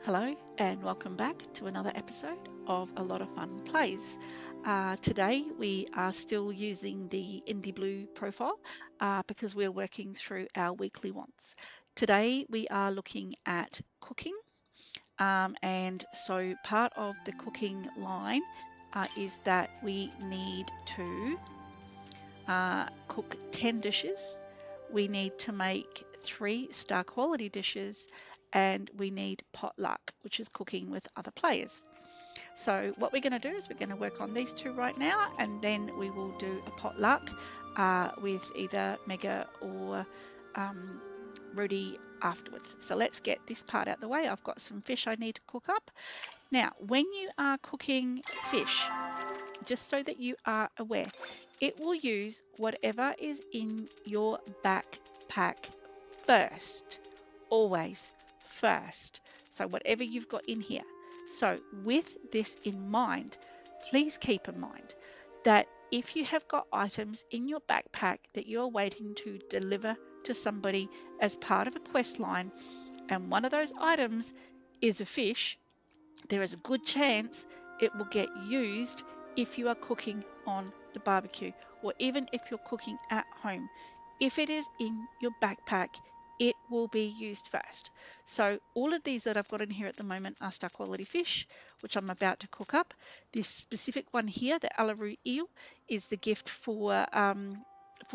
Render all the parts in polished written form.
Hello and welcome back to another episode of Alotta Fun Plays. Today we are still using the Indi Blue profile because we're working through our weekly wants. Today we are looking at cooking, and so part of the cooking line is that we need to cook 10 dishes. We need to make 3 star quality dishes, and we need potluck, which is cooking with other players. So what we're going to do is we're going to work on these 2 right now, and then we will do a potluck with either Mega or Rudi afterwards. So let's get this part out the way. I've got some fish I need to cook up. Now, when you are cooking fish, just so that you are aware, it will use whatever is in your backpack first, always first. So whatever you've got in here. So with this in mind, please keep in mind that if you have got items in your backpack that you're waiting to deliver to somebody as part of a quest line, and one of those items is a fish, there is a good chance it will get used if you are cooking on the barbecue, or even if you're cooking at home. If it is in your backpack, it will be used first. So all of these that I've got in here at the moment are star quality fish, which I'm about to cook up. This specific one here, the Alaroo eel, is the gift for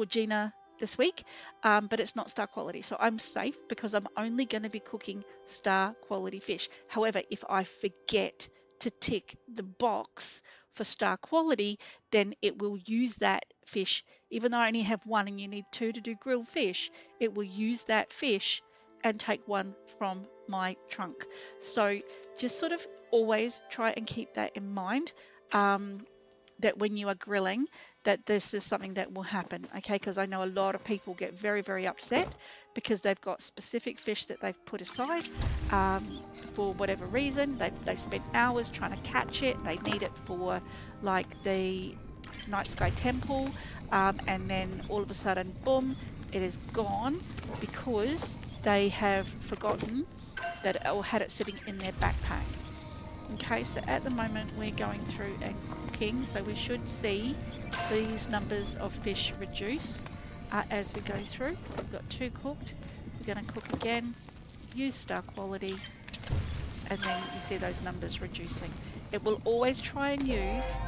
Gina this week, but it's not star quality, so I'm safe because I'm only going to be cooking star quality fish. However, if I forget to tick the box for star quality, then it will use that fish. Even though I only have 1 and you need 2 to do grilled fish, it will use that fish and take 1 from my trunk. So just sort of always try and keep that in mind, that when you are grilling, that this is something that will happen, okay? Because I know a lot of people get very, very upset because they've got specific fish that they've put aside for whatever reason. They've spent hours trying to catch it. They need it for like the Night Sky Temple, and then all of a sudden, boom, it is gone because they have forgotten that or had it sitting in their backpack. Okay, so at the moment we're going through and cooking, so we should see these numbers of fish reduce as we go through. So we've got 2 cooked, we're going to cook again, use star quality, and then you see those numbers reducing. It will always try and use,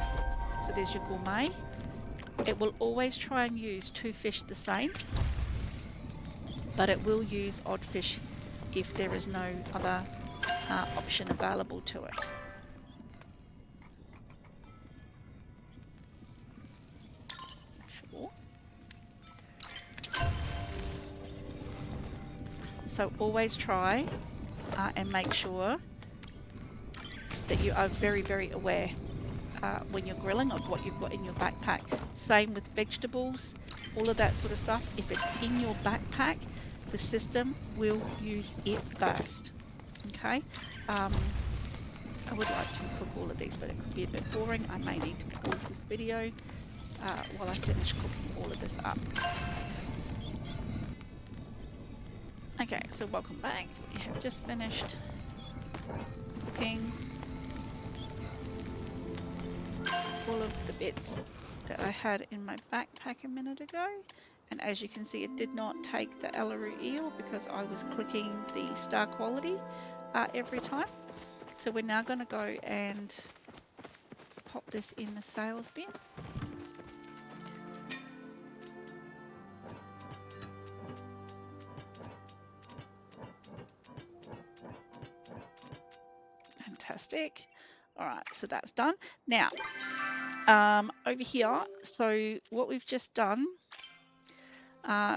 so there's your gourmet, it will always try and use 2 fish the same, but it will use odd fish if there is no other option available to it. Sure. So always try and make sure that you are very, very aware when you're grilling of what you've got in your backpack. Same with vegetables, all of that sort of stuff. If it's in your backpack, the system will use it first. Okay. I would like to cook all of these, but it could be a bit boring. I may need to pause this video while I finish cooking all of this up. Okay, so welcome back. We have just finished cooking all of the bits that I had in my backpack a minute ago. And as you can see, it did not take the Alaroo eel because I was clicking the star quality every time. So we're now going to go and pop this in the sales bin. Fantastic. All right, so that's done. Now, over here, so what we've just done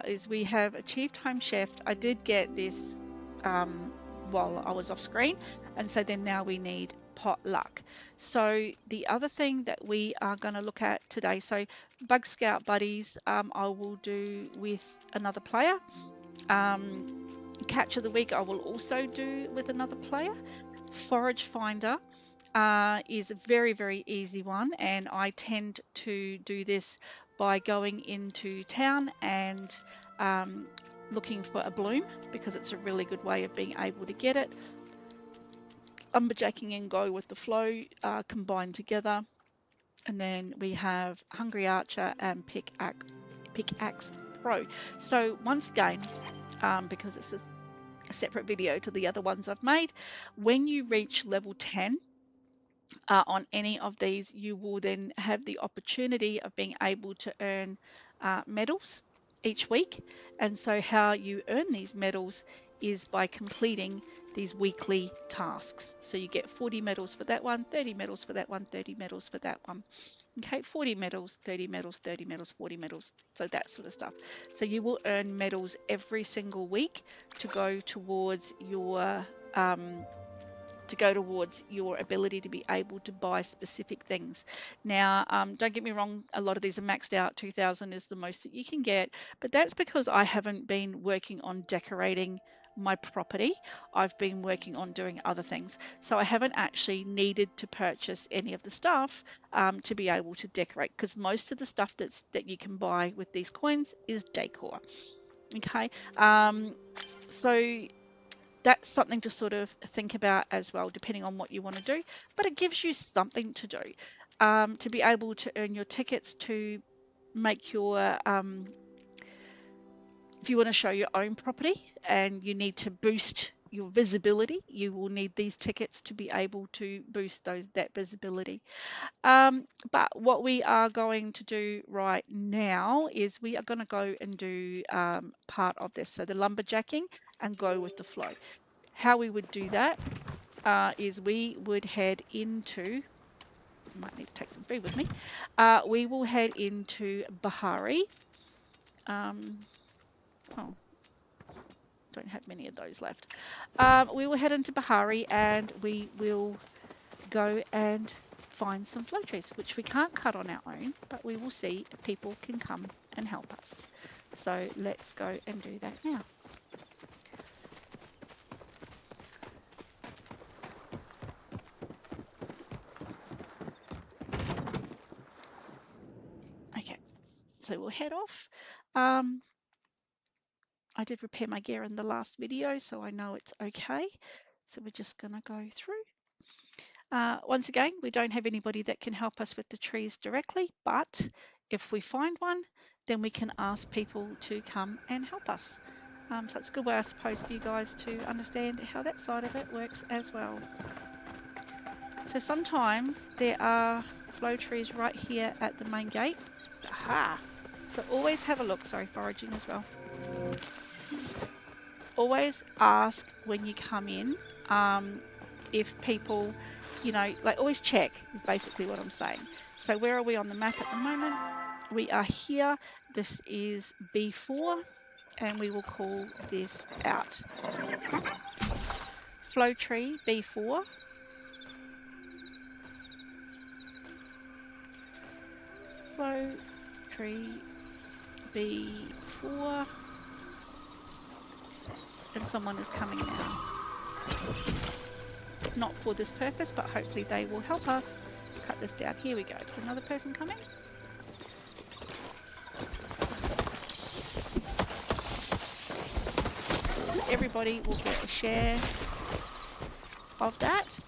is we have achieved home chef. I did get this while I was off screen, and so then now we need potluck. So the other thing that we are going to look at today, so Bug Scout Buddies, I will do with another player. Catch of the Week I will also do with another player. Forage Finder is a very, very easy one, and I tend to do this by going into town and looking for a bloom because it's a really good way of being able to get it. lumberjacking and go with the flow combined together. And then we have Hungry Archer and Pickaxe Pro. So once again, because it's a separate video to the other ones I've made, when you reach level 10 on any of these, you will then have the opportunity of being able to earn medals each week. And so how you earn these medals is by completing these weekly tasks. So you get 40 medals for that one, 30 medals for that one, 30 medals for that one. Okay, 40 medals, 30 medals, 30 medals, 40 medals, so that sort of stuff. So you will earn medals every single week to go towards your ability to be able to buy specific things. Now, don't get me wrong, a lot of these are maxed out. 2,000 is the most that you can get, but that's because I haven't been working on decorating my property. I've been working on doing other things. So I haven't actually needed to purchase any of the stuff to be able to decorate, because most of the stuff that you can buy with these coins is decor. Okay, so that's something to sort of think about as well, depending on what you want to do. But it gives you something to do, to be able to earn your tickets to make your, if you want to show your own property and you need to boost your visibility, you will need these tickets to be able to boost that visibility. But what we are going to do right now is we are going to go and do part of this. So the lumberjacking and go with the flow. How we would do that is we would head into, I might need to take some food with me. We will head into Bahari. Oh, don't have many of those left. We will head into Bahari and we will go and find some flow trees, which we can't cut on our own, but we will see if people can come and help us. So let's go and do that now. Okay, so we'll head off. I did repair my gear in the last video, so I know it's okay. So we're just going to go through. Once again, we don't have anybody that can help us with the trees directly, but if we find one, then we can ask people to come and help us. So it's a good way, I suppose, for you guys to understand how that side of it works as well. So sometimes there are flow trees right here at the main gate. Aha! So always have a look. Sorry, foraging as well. Always ask when you come in if people, like always check is basically what I'm saying. So where are we on the map at the moment? We are here. This is B4 and we will call this out. Flow tree B4. Flow tree B4. And someone is coming now. Not for this purpose, but hopefully they will help us cut this down. Here we go. Another person coming. Everybody will get a share of that.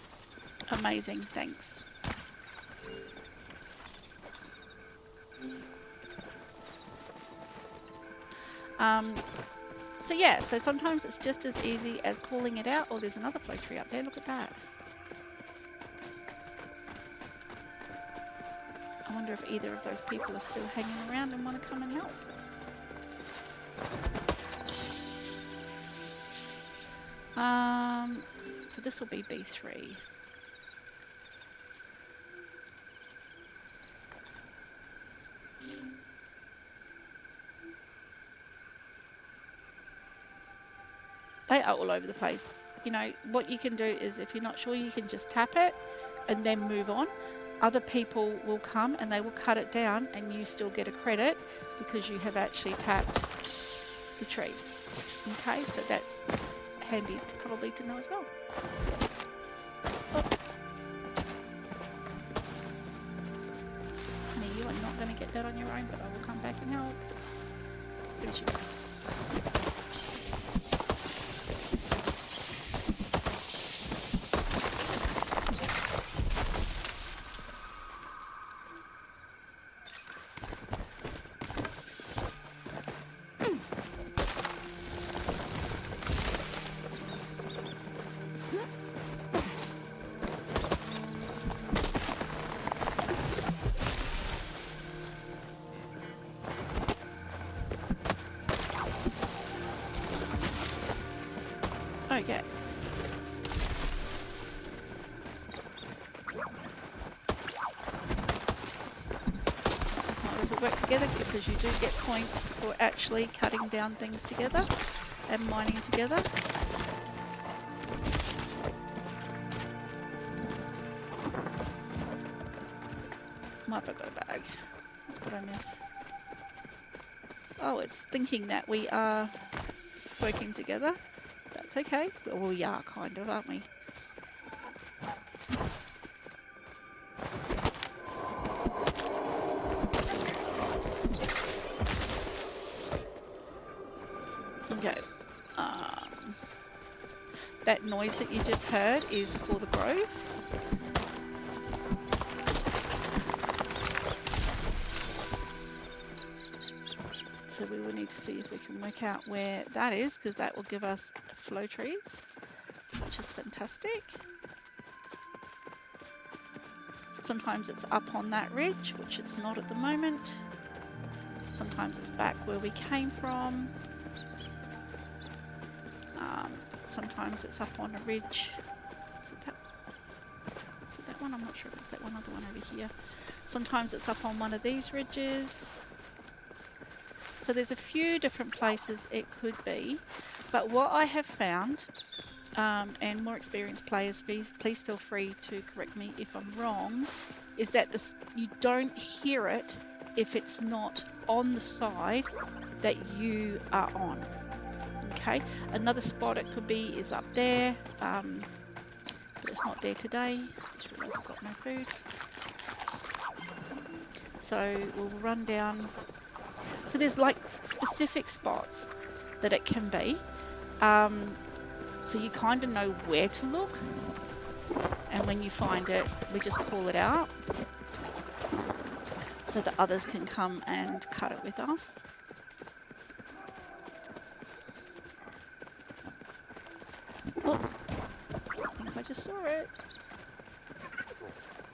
Amazing, thanks. So yeah, so sometimes it's just as easy as calling it out. Oh, there's another flow tree up there. Look at that. I wonder if either of those people are still hanging around and want to come and help. So this will be B3. They are all over the place. What you can do is if you're not sure, you can just tap it and then move on. Other people will come and they will cut it down and you still get a credit because you have actually tapped the tree. Okay, so that's handy probably to know as well. Oh. Honey, you are not going to get that on your own, but I will come back and help. Finish it. Okay. Might as well work together because you do get points for actually cutting down things together and mining together. Might have got a bag. What did I miss? Oh, it's thinking that we are working together. That's okay. Well, we are kind of, aren't we? Okay. That noise that you just heard is for the grove. So we will need to see if we can work out where that is, because that will give us flow trees, which is fantastic. Sometimes it's up on that ridge, which it's not at the moment. Sometimes it's back where we came from. Sometimes it's up on a ridge. Is it that one? I'm not sure if it's that one other one over here. Sometimes it's up on one of these ridges. So there's a few different places it could be. But what I have found, and more experienced players, please feel free to correct me if I'm wrong, is that you don't hear it if it's not on the side that you are on. Okay, another spot it could be is up there, but it's not there today. Just realised I've got no food. So we'll run down. So there's like specific spots that it can be. So you kind of know where to look. And when you find it, we just call it out so that others can come and cut it with us. Oh, I think I just saw it.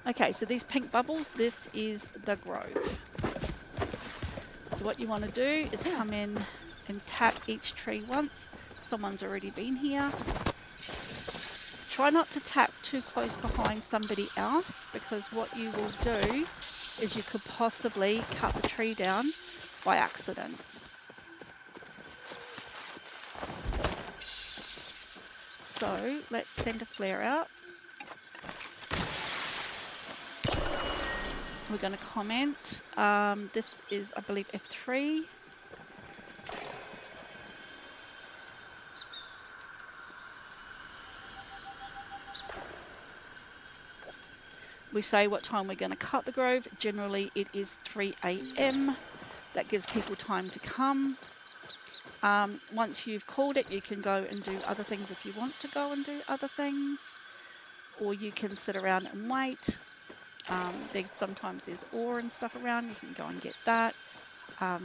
Okay, so these pink bubbles, this is the grove. So what you want to do is come in and tap each tree once. Someone's already been here. Try not to tap too close behind somebody else, because what you will do is you could possibly cut the tree down by accident. So let's send a flare out. We're going to comment. This is, I believe, F3. We say what time we're going to cut the grove. Generally, it is 3 AM. That gives people time to come. Once you've called it, you can go and do other things if you want to go and do other things, or you can sit around and wait. Sometimes there's ore and stuff around. You can go and get that.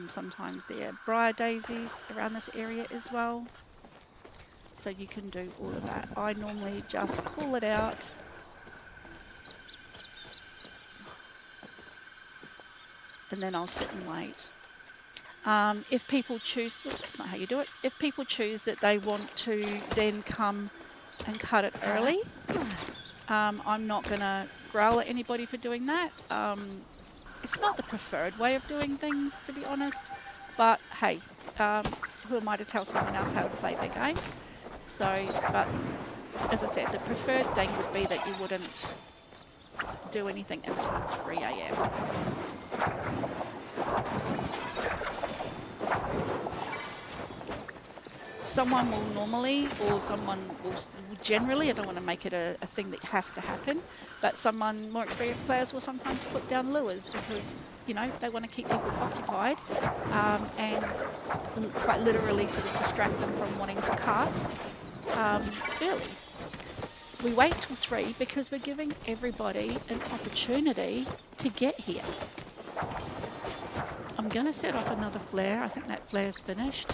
Sometimes there are briar daisies around this area as well. So you can do all of that. I normally just call it out. And then I'll sit and wait. If people choose, that's not how you do it. If people choose that they want to then come and cut it early, I'm not going to growl at anybody for doing that. It's not the preferred way of doing things, to be honest. But hey, who am I to tell someone else how to play their game? So, but as I said, the preferred thing would be that you wouldn't do anything until 3 AM. Someone will normally, or someone will generally, I don't want to make it a thing that has to happen, but someone, more experienced players will sometimes put down lures because, you know, they want to keep people occupied and quite literally sort of distract them from wanting to cut early. We wait till 3 because we're giving everybody an opportunity to get here. I'm going to set off another flare. I think that flare's finished.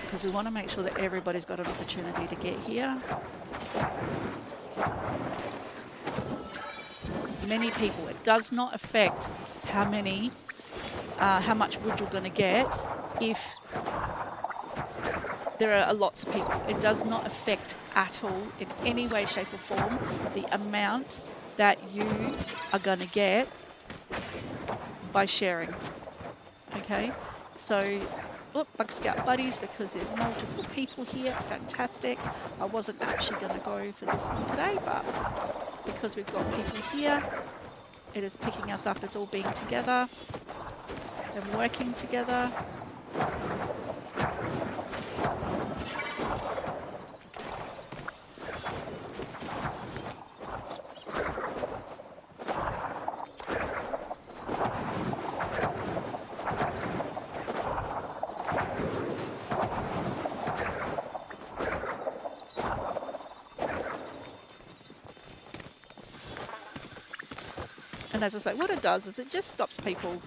Because we want to make sure that everybody's got an opportunity to get here. As many people, it does not affect how many how much wood you're going to get if there are lots of people. It does not affect at all in any way, shape, or form the amount that you are going to get by sharing. Okay, so Bug Scout buddies, because there's multiple people here. Fantastic. I wasn't actually going to go for this one today, but because we've got people here, it is picking us up as all being together and working together. And as I say, what it does is it just stops people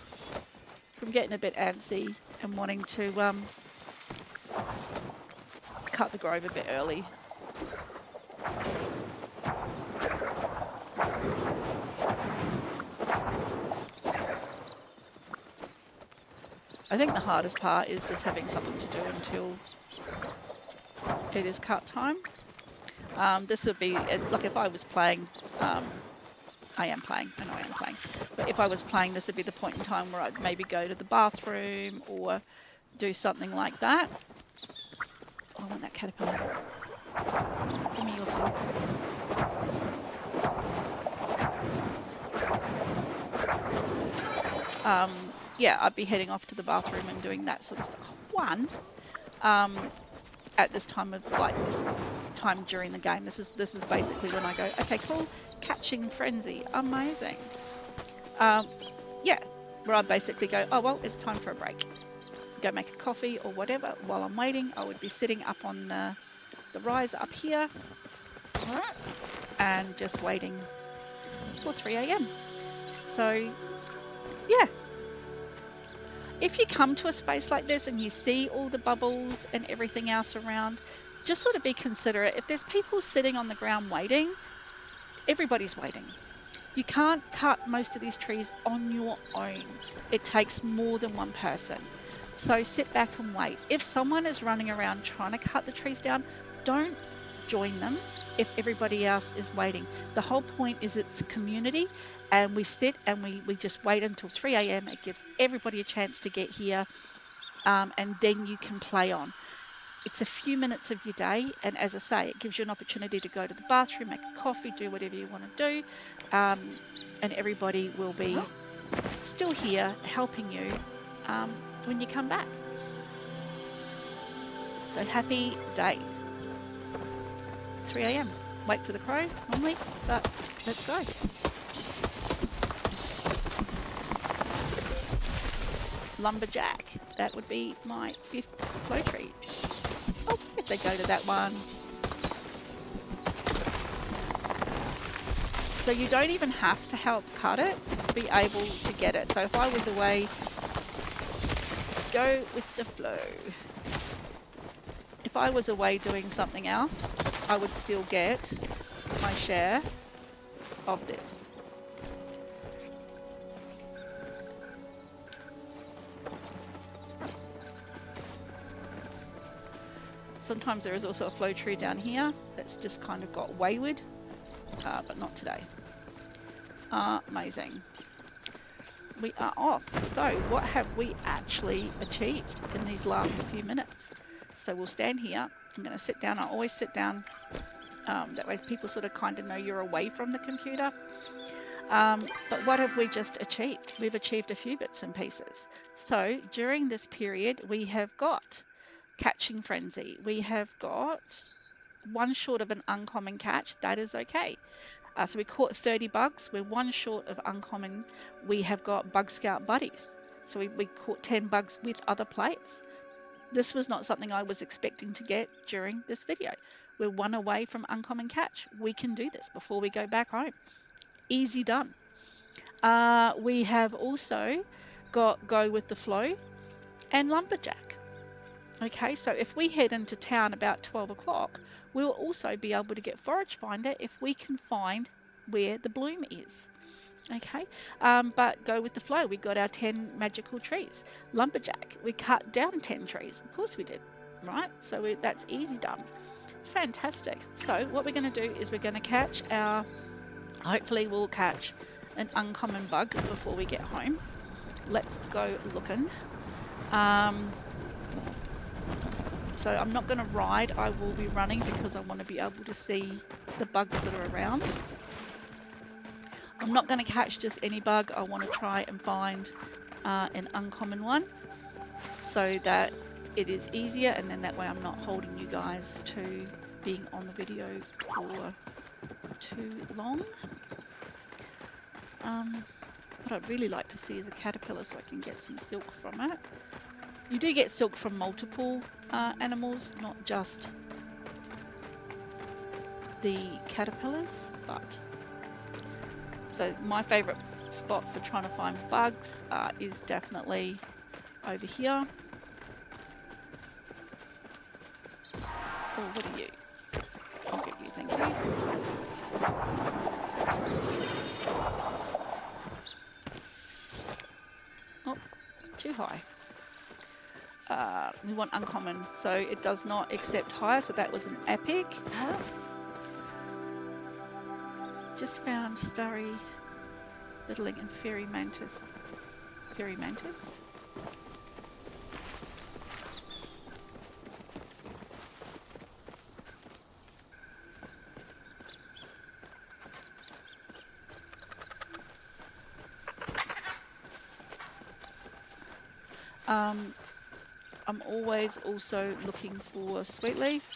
from getting a bit antsy and wanting to cut the grove a bit early. I think the hardest part is just having something to do until it is cut time. This would be, like if I was playing, I know I am playing, but if I was playing, this would be the point in time where I'd maybe go to the bathroom or do something like that. Oh, I want that caterpillar. Give me your silk. Yeah, I'd be heading off to the bathroom and doing that sort of stuff. At this time of this time during the game, this is basically when I go, okay, cool, catching frenzy, amazing. Yeah, where I basically go, oh well, it's time for a break. Go make a coffee or whatever. While I'm waiting, I would be sitting up on the rise up here and just waiting for 3 a.m. So yeah, if you come to a space like this and you see all the bubbles and everything else around, just sort of be considerate. If there's people sitting on the ground waiting, everybody's waiting. You can't cut most of these trees on your own. It takes more than one person. So sit back and wait. If someone is running around trying to cut the trees down, don't join them if everybody else is waiting. The whole point is it's community, and we sit and we just wait until 3 a.m. It gives everybody a chance to get here, and then you can play on. It's a few minutes of your day, and as I say, it gives you an opportunity to go to the bathroom, make a coffee, do whatever you want to do, and everybody will be still here helping you when you come back. So happy days. 3 a.m. Wait for the crow normally, but let's go. Lumberjack, that would be my 5th flow tree. Oh, if they go to that one. So you don't even have to help cut it to be able to get it. So if I was away, go with the flow. If I was away doing something else, I would still get my share of this. Sometimes there is also a flow tree down here that's just kind of got wayward, but not today. Amazing. We are off. So what have we actually achieved in these last few minutes? So we'll stand here. I'm going to sit down. I always sit down. That way people sort of kind of know you're away from the computer. But what have we just achieved? We've achieved a few bits and pieces. So during this period, we have got catching frenzy. We have got one short of an uncommon catch. That is okay. So we caught 30 bugs. We're one short of uncommon. We have got Bug Scout buddies. So we caught 10 bugs with other players. This was not something I was expecting to get during this video. We're one away from uncommon catch. We can do this before we go back home. Easy done. We have also got Go with the Flow and Lumberjack. Okay, so if we head into town about 12 o'clock, we'll also be able to get Forage Finder if we can find where the bloom is. Okay, but go with the flow. We got our 10 magical trees. Lumberjack, we cut down 10 trees. Of course we did, right? So that's easy done. Fantastic. So what we're going to do is we're going to catch our, hopefully we'll catch an uncommon bug before we get home. Let's go looking. So I'm not going to ride, I will be running because I want to be able to see the bugs that are around. I'm not going to catch just any bug, I want to try and find an uncommon one so that it is easier, and then that way I'm not holding you guys to being on the video for too long. What I'd really like to see is a caterpillar so I can get some silk from it. You do get silk from multiple animals, not just the caterpillars, but so my favorite spot for trying to find bugs is definitely over here. Oh, what are you? I'll get you, thank you. Oh, too high. We want uncommon, so it does not accept higher, so that was an epic. Just found starry fiddling and fairy mantis. Fairy mantis. I'm always also looking for sweet leaf.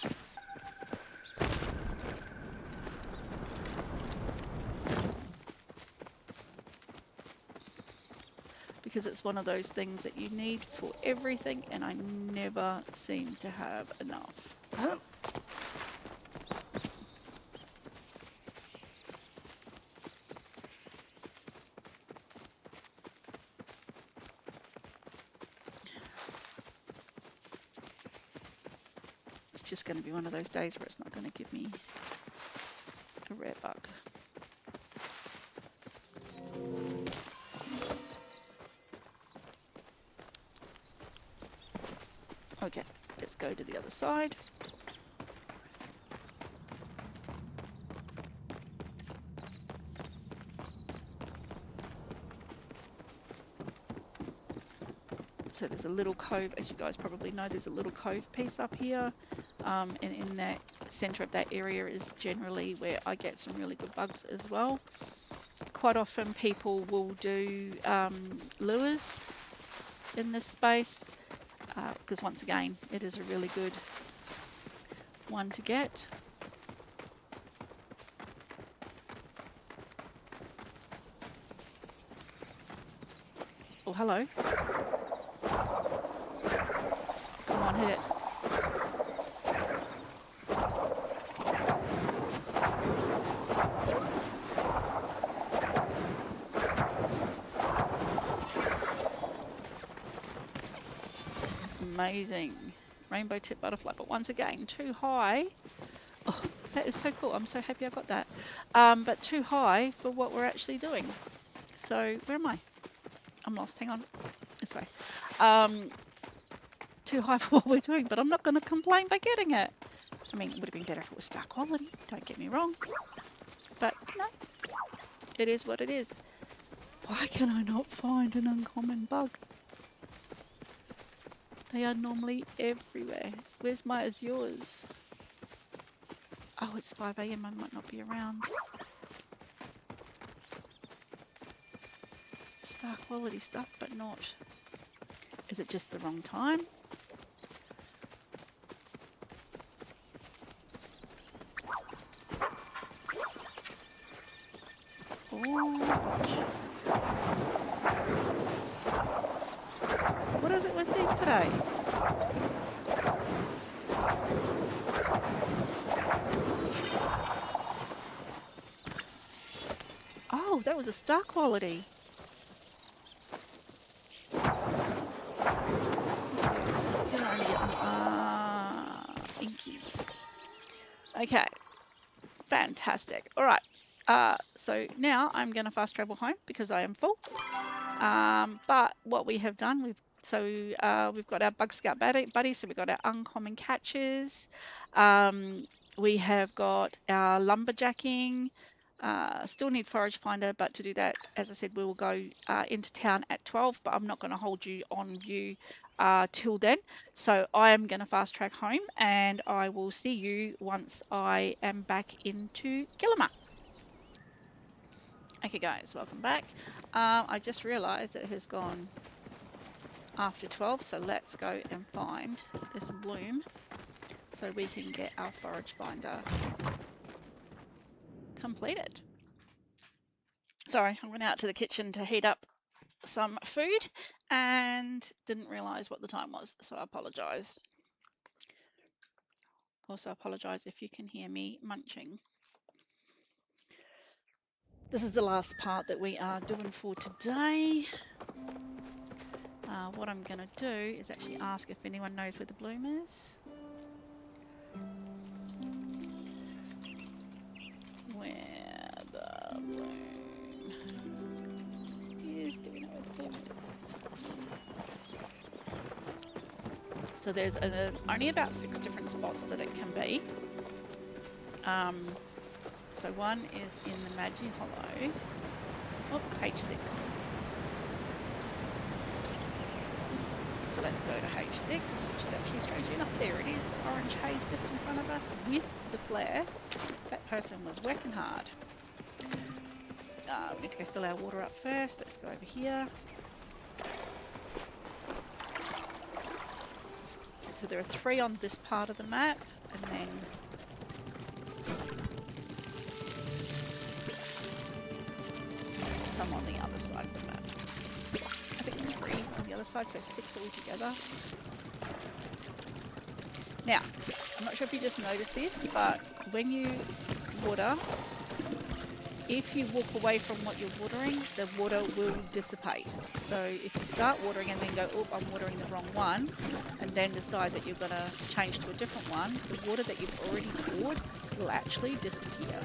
Because it's one of those things that you need for everything, and I never seem to have enough. It's just going to be one of those days where it's not going to give me a rare bug. Okay, let's go to the other side. So there's a little cove, as you guys probably know, there's a little cove piece up here. And in that center of that area is generally where I get some really good bugs as well. Quite often people will do lures in this space because once again, it is a really good one to get. Oh, hello. Come on, hit it. Amazing. Rainbow tip butterfly, but once again, too high. Oh, that is so cool. I'm so happy I got that. But too high for what we're actually doing. So where am I? I'm lost. Hang on. This way. Too high for what we're doing, but I'm not going to complain by getting it. I mean, it would have been better if it was star quality. Don't get me wrong. But no, it is what it is. Why can I not find an uncommon bug? They are normally everywhere. Where's my azures? Oh, it's 5 AM. I might not be around. Star quality stuff, but not. Is it just the wrong time? Oh gosh. What is it with these today? Oh, that was a star quality. Inky. Okay, fantastic. All right, So now I'm going to fast travel home because I am full. But what we have done, we've got our Bug Scout buddy, so we've got our uncommon catches. We have got our lumberjacking. Still need forage finder, but to do that, as I said, we will go into town at 12, but I'm not going to hold you on view till then. So I am going to fast track home, and I will see you once I am back into Gillimer. Okay guys, welcome back. I just realized it has gone after 12, so let's go and find this bloom so we can get our forage finder completed. Sorry, I went out to the kitchen to heat up some food and didn't realize what the time was, so I apologize. Also apologize if you can hear me munching. This is the last part that we are doing for today. What I'm going to do is actually ask if anyone knows where the bloom is. Where the bloom is. Do we know where the bloom is? So there's only about 6 different spots that it can be. So one is in the Magi Hollow. Oh, H6. So let's go to H6, which is actually, strangely enough, there it is, orange haze just in front of us with the flare. That person was working hard. We need to go fill our water up first. Let's go over here. So there are 3 on this part of the map, and then some on the other side of the map. I think 3 on the other side, so 6 altogether. Now, I'm not sure if you just noticed this, but when you water, if you walk away from what you're watering, the water will dissipate. So if you start watering and then go, oh, I'm watering the wrong one, and then decide that you're going to change to a different one, the water that you've already poured will actually disappear.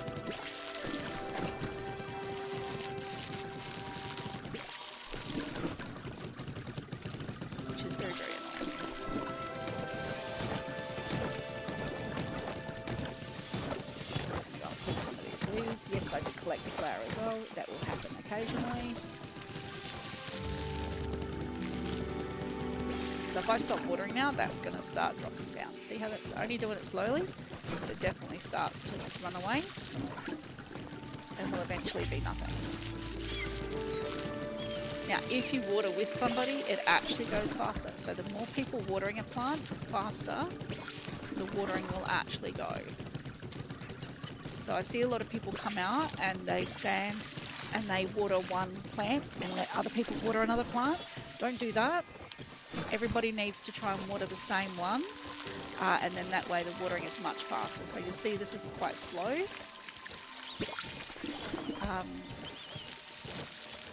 Which is very, very annoying. I'll pull some of these leaves. Yes, I did collect a flower as well. That will happen occasionally. So if I stop watering now, that's going to start dropping down. See how that's only doing it slowly, but it definitely starts to run away and will eventually be nothing. Now, if you water with somebody, it actually goes faster. So the more people watering a plant, the faster the watering will actually go. So I see a lot of people come out and they stand and they water one plant and let other people water another plant. Don't do that. Everybody needs to try and water the same ones, and then that way the watering is much faster. So you'll see this is quite slow.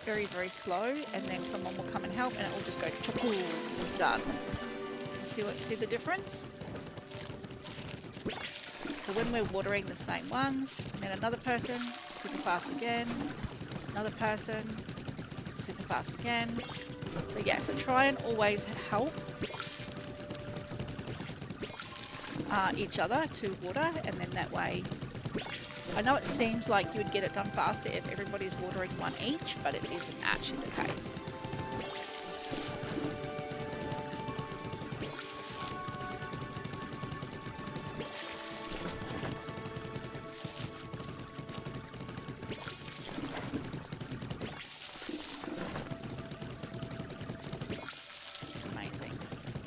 Very, very slow, and then someone will come and help and it will just go choo, done. See the difference? So when we're watering the same ones, and then another person, super fast again, another person, super fast again. So yeah, so try and always help each other to water, and then that way, I know it seems like you would get it done faster if everybody's watering one each, but it isn't actually the case.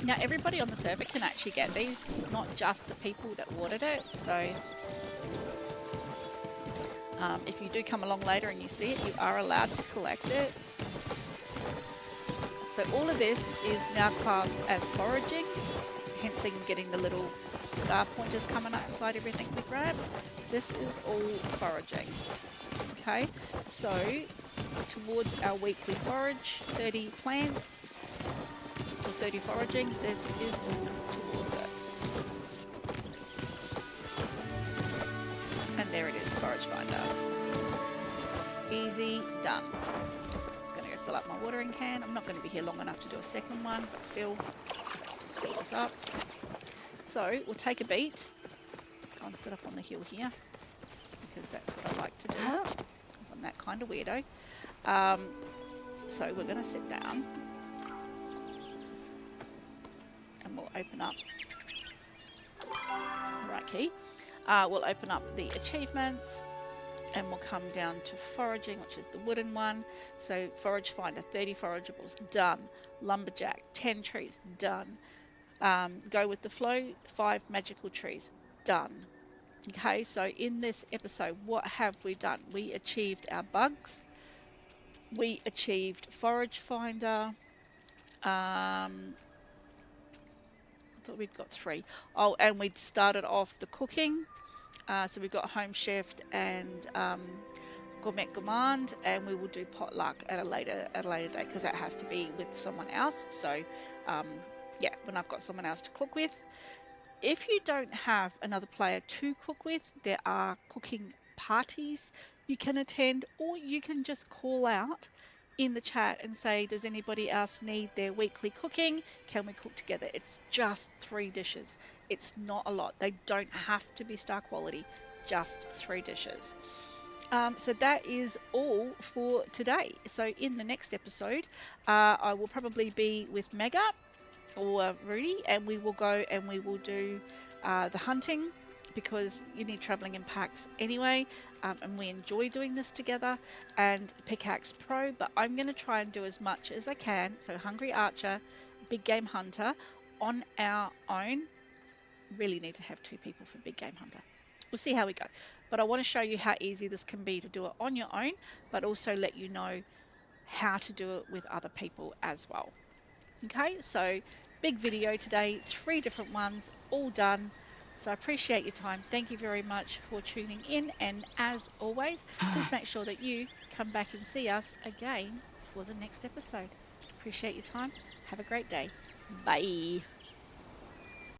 Now everybody on the server can actually get these, not just the people that watered it. So if you do come along later and you see it, you are allowed to collect it. So all of this is now classed as foraging, hence getting the little star pointers coming up beside everything we grab. This is all foraging. Okay, so towards our weekly forage, 30 plants, 30 foraging, this is all towards it. And there it is, forage finder. Easy, done. Just going to go fill up my watering can. I'm not going to be here long enough to do a second one, but still, let's just fill this up. So we'll take a beat. Go and sit up on the hill here because that's what I like to do because I'm that kind of weirdo. So we're going to sit down and we'll open up the right key. We'll open up the achievements and we'll come down to foraging, which is the wooden one. So forage finder, 30 forageables, done. Lumberjack, 10 trees, done. Go with the flow, 5 magical trees, done. Okay, so in this episode, what have we done? We achieved our bugs. We achieved forage finder. I thought we'd got 3. Oh, and we started off the cooking. So we've got home chef and gourmet gourmand, and we will do potluck at a later date because that has to be with someone else. So yeah, when I've got someone else to cook with. If you don't have another player to cook with, there are cooking parties you can attend, or you can just call out in the chat and say, does anybody else need their weekly cooking? Can we cook together? It's just 3 dishes. It's not a lot. They don't have to be star quality, just 3 dishes. So that is all for today. So in the next episode, I will probably be with Mega or Rudi, and we will go and we will do the hunting because you need traveling in packs anyway, and we enjoy doing this together, and Pickaxe Pro, but I'm going to try and do as much as I can. So Hungry Archer, Big Game Hunter on our own. Really need to have 2 people for Big Game Hunter. We'll see how we go. But I want to show you how easy this can be to do it on your own, but also let you know how to do it with other people as well. Okay, so big video today, 3 different ones, all done. So I appreciate your time. Thank you very much for tuning in. And as always, please make sure that you come back and see us again for the next episode. Appreciate your time. Have a great day. Bye.